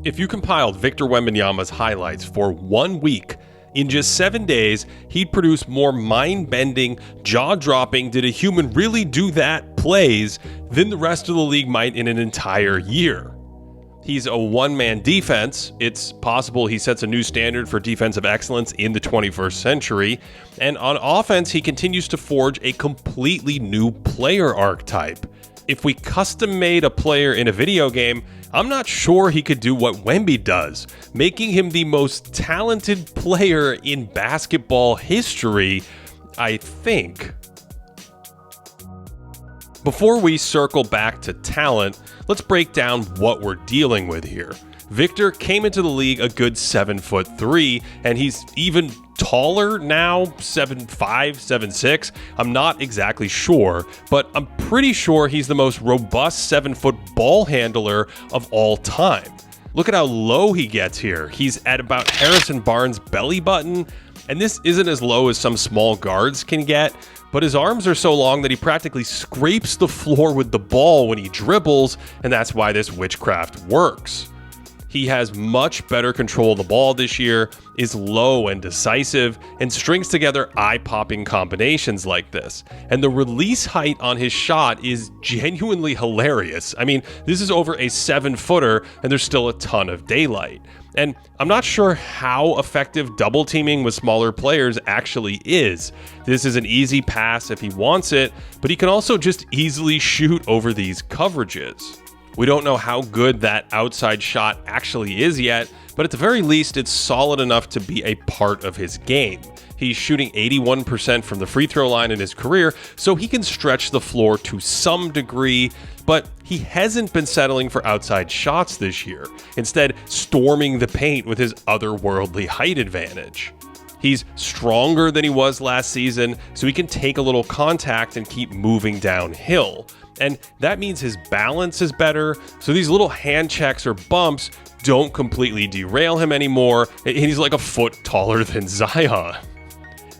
If you compiled Victor Wembanyama's highlights for 1 week, in just 7 days, he'd produce more mind-bending, jaw-dropping, did a human really do that plays than the rest of the league might in an entire year. He's a one-man defense. It's possible he sets a new standard for defensive excellence in the 21st century. And on offense, he continues to forge a completely new player archetype. If we custom-made a player in a video game, I'm not sure he could do what Wemby does, making him the most talented player in basketball history, I think. Before we circle back to talent, let's break down what we're dealing with here. Victor came into the league a good 7'3", and he's even taller now, 7'5", 7'6". I'm not exactly sure, but I'm pretty sure he's the most robust 7-foot ball handler of all time. Look at how low he gets here. He's at about Harrison Barnes' belly button, and this isn't as low as some small guards can get, but his arms are so long that he practically scrapes the floor with the ball when he dribbles, and that's why this witchcraft works. He has much better control of the ball this year, is low and decisive, and strings together eye-popping combinations like this. And the release height on his shot is genuinely hilarious. I mean, this is over a 7-footer, and there's still a ton of daylight. And I'm not sure how effective double teaming with smaller players actually is. This is an easy pass if he wants it, but he can also just easily shoot over these coverages. We don't know how good that outside shot actually is yet, but at the very least, it's solid enough to be a part of his game. He's shooting 81% from the free throw line in his career, so he can stretch the floor to some degree, but he hasn't been settling for outside shots this year, instead storming the paint with his otherworldly height advantage. He's stronger than he was last season, so he can take a little contact and keep moving downhill. And that means his balance is better, so these little hand checks or bumps don't completely derail him anymore, and he's like a foot taller than Zion.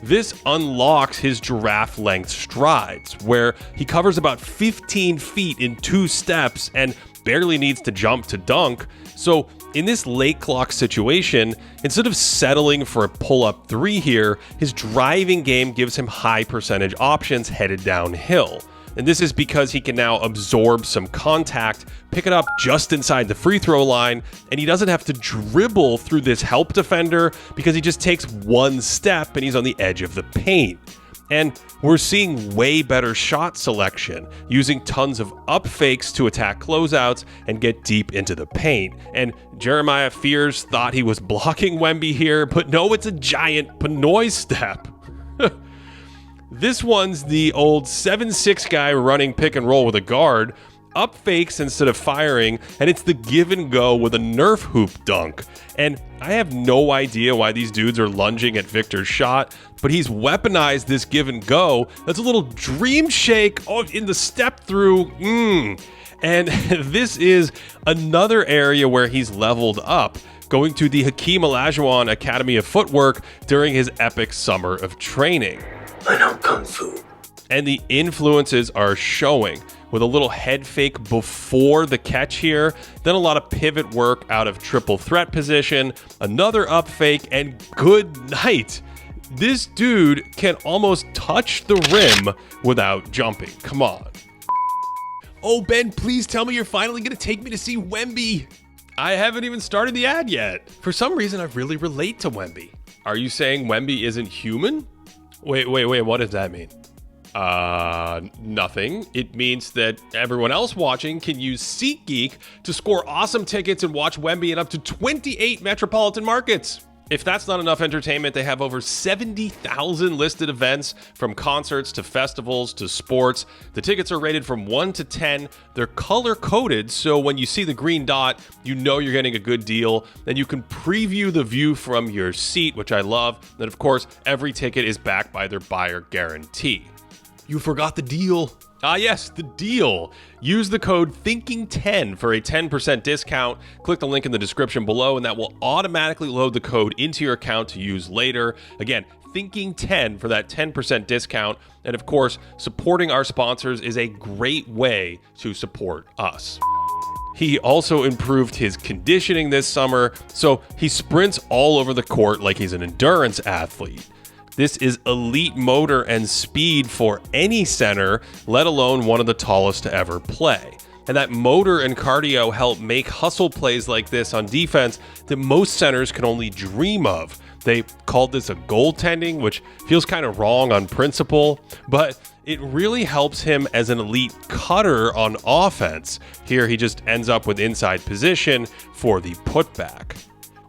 This unlocks his giraffe-length strides, where he covers about 15 feet in 2 steps and barely needs to jump to dunk. So in this late clock situation, instead of settling for a pull-up 3 here, his driving game gives him high percentage options headed downhill. And this is because he can now absorb some contact, pick it up just inside the free throw line, and he doesn't have to dribble through this help defender because he just takes 1 step and he's on the edge of the paint. And we're seeing way better shot selection, using tons of up fakes to attack closeouts and get deep into the paint. And Jeremiah Fears thought he was blocking Wemby here, but no, it's a giant Pinoy step. This one's the old 7'6" guy running pick and roll with a guard, up fakes instead of firing, and it's the give and go with a Nerf hoop dunk. And I have no idea why these dudes are lunging at Victor's shot, but he's weaponized this give and go. That's a little dream shake in the step through. And this is another area where he's leveled up, going to the Hakeem Olajuwon Academy of Footwork during his epic summer of training. I know Kung Fu. And the influences are showing, with a little head fake before the catch here, then a lot of pivot work out of triple threat position, another up fake, and good night. This dude can almost touch the rim without jumping. Come on. Oh, Ben, please tell me you're finally going to take me to see Wemby. I haven't even started the ad yet. For some reason, I really relate to Wemby. Are you saying Wemby isn't human? Wait, what does that mean? Nothing. It means that everyone else watching can use SeatGeek to score awesome tickets and watch Wemby in up to 28 metropolitan markets. If that's not enough entertainment, they have over 70,000 listed events, from concerts to festivals to sports. The tickets are rated from 1 to 10. They're color-coded, so when you see the green dot, you know you're getting a good deal. Then you can preview the view from your seat, which I love. And of course, every ticket is backed by their buyer guarantee. You forgot the deal. Ah, yes, the deal. Use the code THINKING10 for a 10% discount. Click the link in the description below, and that will automatically load the code into your account to use later. Again, THINKING10 for that 10% discount. And of course, supporting our sponsors is a great way to support us. He also improved his conditioning this summer, so he sprints all over the court like he's an endurance athlete. This is elite motor and speed for any center, let alone one of the tallest to ever play. And that motor and cardio help make hustle plays like this on defense that most centers can only dream of. They called this a goaltending, which feels kind of wrong on principle, but it really helps him as an elite cutter on offense. Here he just ends up with inside position for the putback.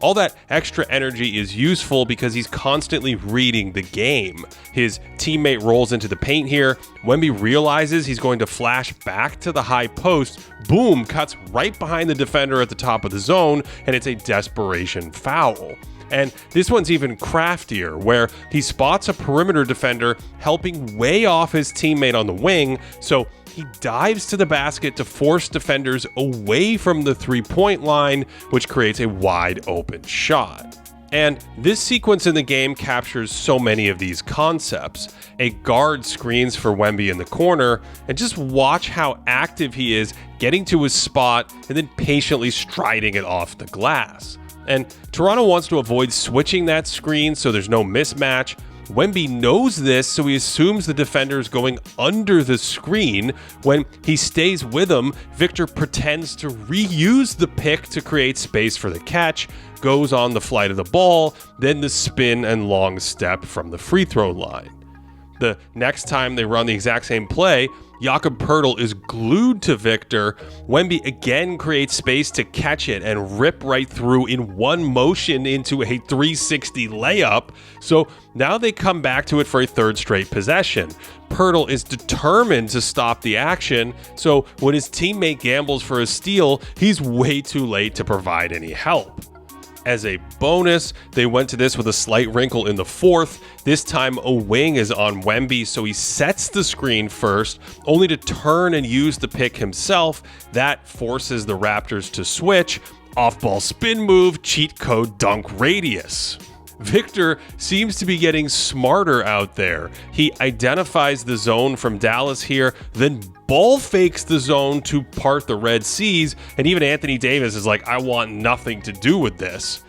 All that extra energy is useful because he's constantly reading the game. His teammate rolls into the paint here. Wemby realizes he's going to flash back to the high post. Boom, cuts right behind the defender at the top of the zone, and it's a desperation foul. And this one's even craftier, where he spots a perimeter defender helping way off his teammate on the wing, so he dives to the basket to force defenders away from the three-point line, which creates a wide open shot. And this sequence in the game captures so many of these concepts. A guard screens for Wemby in the corner, and just watch how active he is getting to his spot and then patiently striding it off the glass. And Toronto wants to avoid switching that screen so there's no mismatch. Wemby knows this, so he assumes the defender is going under the screen. When he stays with him, Victor pretends to reuse the pick to create space for the catch, goes on the flight of the ball, then the spin and long step from the free throw line. The next time they run the exact same play, Jakob Poeltl is glued to Victor. Wemby again creates space to catch it and rip right through in one motion into a 360 layup. So now they come back to it for a third straight possession. Poeltl is determined to stop the action, so when his teammate gambles for a steal, he's way too late to provide any help. As a bonus, they went to this with a slight wrinkle in the fourth. This time a wing is on Wemby, so he sets the screen first, only to turn and use the pick himself. That forces the Raptors to switch. Off-ball spin move, cheat code dunk radius. Victor seems to be getting smarter out there. He identifies the zone from Dallas here, then ball fakes the zone to part the Red Seas, and even Anthony Davis is like, I want nothing to do with this.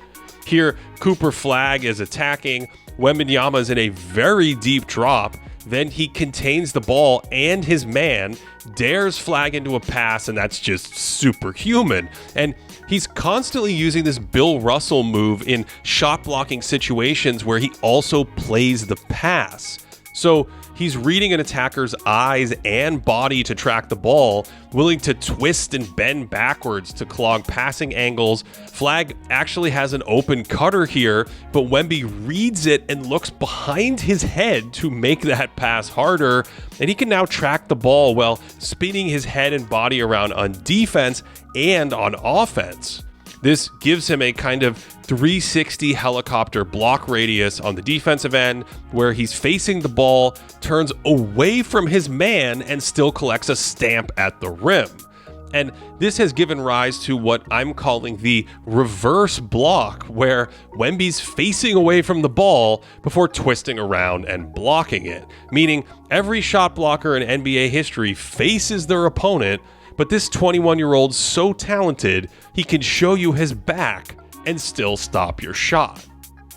Here, Cooper Flag is attacking. Wembanyama is in a very deep drop. Then he contains the ball and his man, dares Flag into a pass, and that's just superhuman. And he's constantly using this Bill Russell move in shot blocking situations where he also plays the pass. So he's reading an attacker's eyes and body to track the ball, willing to twist and bend backwards to clog passing angles. Flag actually has an open cutter here, but Wemby reads it and looks behind his head to make that pass harder, and he can now track the ball while spinning his head and body around on defense and on offense. This gives him a kind of 360 helicopter block radius on the defensive end, where he's facing the ball, turns away from his man, and still collects a stamp at the rim. And this has given rise to what I'm calling the reverse block, where Wemby's facing away from the ball before twisting around and blocking it, meaning every shot blocker in NBA history faces their opponent, but this 21-year-old's so talented, he can show you his back and still stop your shot.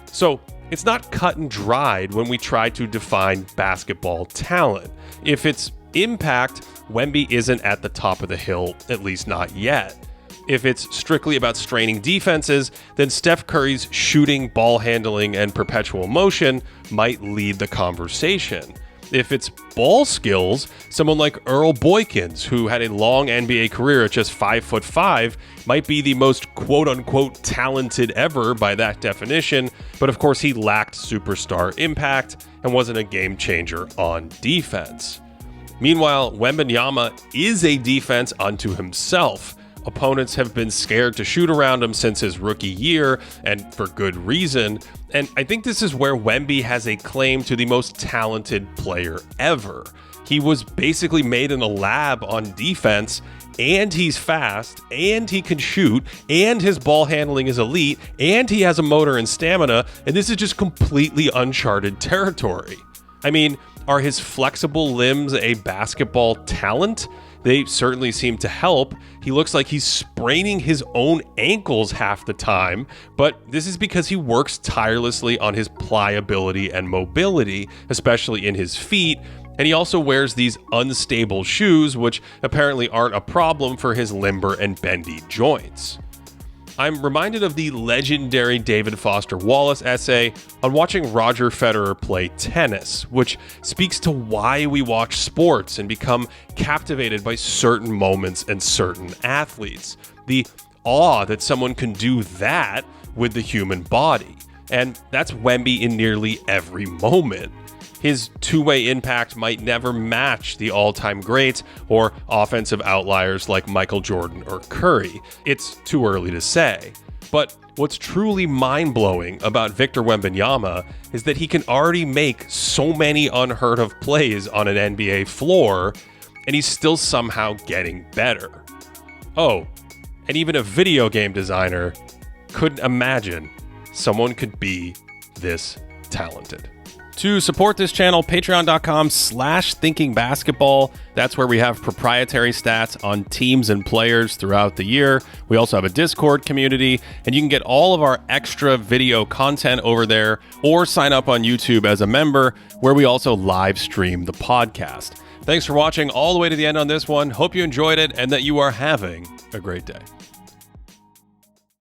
So it's not cut and dried when we try to define basketball talent. If it's impact, Wemby isn't at the top of the hill, at least not yet. If it's strictly about straining defenses, then Steph Curry's shooting, ball handling, and perpetual motion might lead the conversation. If it's ball skills, someone like Earl Boykins, who had a long NBA career at just 5'5", might be the most quote-unquote talented ever by that definition, but of course he lacked superstar impact and wasn't a game changer on defense. Meanwhile, Wembanyama is a defense unto himself. Opponents have been scared to shoot around him since his rookie year, and for good reason. And I think this is where Wemby has a claim to the most talented player ever. He was basically made in a lab on defense, and he's fast, and he can shoot, and his ball handling is elite, and he has a motor and stamina, and this is just completely uncharted territory. I mean, are his flexible limbs a basketball talent? They certainly seem to help. He looks like he's spraining his own ankles half the time, but this is because he works tirelessly on his pliability and mobility, especially in his feet, and he also wears these unstable shoes, which apparently aren't a problem for his limber and bendy joints. I'm reminded of the legendary David Foster Wallace essay on watching Roger Federer play tennis, which speaks to why we watch sports and become captivated by certain moments and certain athletes. The awe that someone can do that with the human body. And that's Wemby in nearly every moment. His two-way impact might never match the all-time greats or offensive outliers like Michael Jordan or Curry. It's too early to say. But what's truly mind-blowing about Victor Wembanyama is that he can already make so many unheard of plays on an NBA floor, and he's still somehow getting better. Oh, and even a video game designer couldn't imagine someone could be this talented. To support this channel, patreon.com/thinkingbasketball. That's where we have proprietary stats on teams and players throughout the year. We also have a Discord community, and you can get all of our extra video content over there, or sign up on YouTube as a member, where we also live stream the podcast. Thanks for watching all the way to the end on this one. Hope you enjoyed it and that you are having a great day.